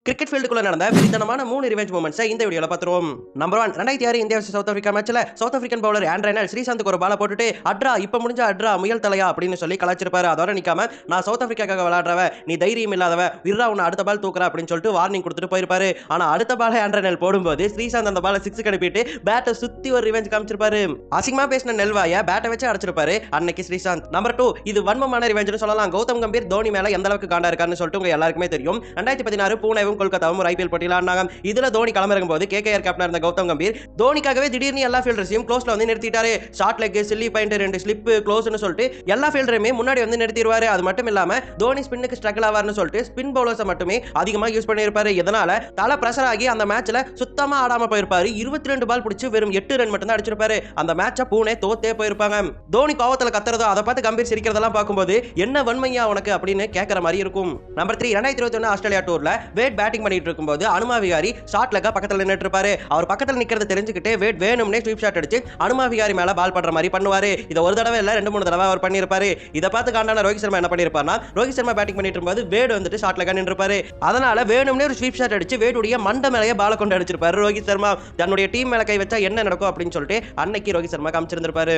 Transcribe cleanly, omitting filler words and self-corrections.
Cricket ஃபீல்டுக்குள்ள நடந்த வெறித்தனமான 3 revenge மூமெண்ட்ஸை இந்த வீடியோல பார்த்துருவோம். Number 1 2006 India vs south Africa மேட்ச்ல சவுத் ஆப்பிரிக்கன் பவுலர் ஆண்ட்ரே ஸ்ரீசாந்துக்கு ஒரு பால போட்டுட்டு அட்ரா இப்ப முடிஞ்ச அட்ரா முயல் தலையா அப்படின்னு சொல்லி கலாச்சிருப்பாரு. அதோட நிக்காம நான் சவுத் ஆப்பிரிக்காக்காக விளையாடுறவ, நீ தைரியம் இல்லாதவ, விர்ரா உன்னை அடுத்த பால் தூக்குற அப்படின்னு சொல்லிட்டு வார்னிங் கொடுத்துட்டு போயிருப்பாரு. ஆனா அடுத்த பால ஆண்ட்ரே போடும்போது ஸ்ரீசாந்த் அந்த பால 6 அனுப்பிட்டு பேட்டை சுத்தி ஒரு ரிவெஞ்ச் காமிச்சிருப்பாரு. அசிங்கமா பேசின நெல்வாய பேட்டை வச்சு அடிச்சிருப்பாரு அன்னைக்கு ஸ்ரீசாந்த். நம்பர் 2 இது வன்மமான ரிவெஞ்ச்னு சொல்லலாம். கௌதம் கம்பீர் தோனி மேல எந்த அளவுக்கு காண்டா இருக்கான்னு சொல்லிட்டு உங்க எல்லாருக்குமே தெரியும். 2016 பூனேவும் கொல்கத்தாவும் ஐபிஎல் போட்டியில ஆனாங்க. இதுல தோனி களமிறங்கும் போது கேகேஆர் கேப்டனா இருந்த கௌதம் கம்பீர் தோனிக்காகவே திடீர்னு எல்லா ஃபீல்டர்ஸையும் க்ளோஸ்ல வந்து நிறுத்திட்டாரு. Short leg, silly point, 2 slip, க்ளோஸ்னு சொல்லிட்டு எல்லா ஃபீல்டரையுமே முன்னாடி வந்து நிறுத்திடுவாரு. அது மட்டும் இல்லாம தோனி ஸ்பின்னுக்கு ஸ்ட்ரகிள் ஆவார்னு சொல்லிட்டு ஸ்பின் பவுலர்ஸ் மட்டுமே அதிகமா யூஸ் பண்ணியிருப்பாரு. இதனால தலை பிரஷர் ஆகி அந்த மேட்ச்ல சுத்தமா ஆடாம போயிருப்பாரு. 22 பால் பிடிச்சு வெறும் 8 ரன் மட்டும் தான் அடிச்சிருப்பாரு. அந்த மேட்சை பூனே தோத்தே போயிருப்பாங்க. தோனி கோவத்துல கத்துறதோ அதை பார்த்து கம்பீர் சிரிக்கிறதெல்லாம் பார்க்கும்போது என்ன வன்மையா உனக்கு அப்படின்னு கேட்கற மாதிரி இருக்கும். நம்பர் 3 2021 ஆஸ்திரேலியா டூர்ல வேட் பேட்டிங் பண்ணிட்டு இருக்கும்போது அனுமா விகாரி ஷாட் லெக்கா பக்கத்துல நின்னுட்டு இருப்பாரு. அவர் பக்கத்துல நிக்கிறத தெரிஞ்சுக்கிட்டு வேட் வேணும்னே ஸ்வீப் ஷாட் அடிச்சு அனுமா விகாரி மேல பால் பண்ற மாதிரி பண்ணுவாரு. இத ஒரு தடவை இல்ல 2-3 தடவை அவர் பண்ணிருப்பாரு. இத பார்த்து காண்டான ரோஹித் சர்மா என்ன பண்ணிருப்பாருன்னா, ரோஹித் சர்மா பேட்டிங் பண்ணிட்டு இருக்கும்போது வேட் வந்துட்டு ஷாட் லெக்கா நின்றுப்பாரு. அதனால வேணும்னே ஒரு ஸ்வீப் ஷாட் அடிச்சு வேடுடைய மண்டை மேலேயே பால கொண்டு அடிச்சிருப்பாரு ரோஹித் சர்மா. தன்னுடைய டீம் மேல கை வச்சா என்ன நடக்கும் அப்படின்னு சொல்லிட்டு அன்னைக்கு ரோஹித் சர்மா காமிச்சிருந்திருப்பாரு.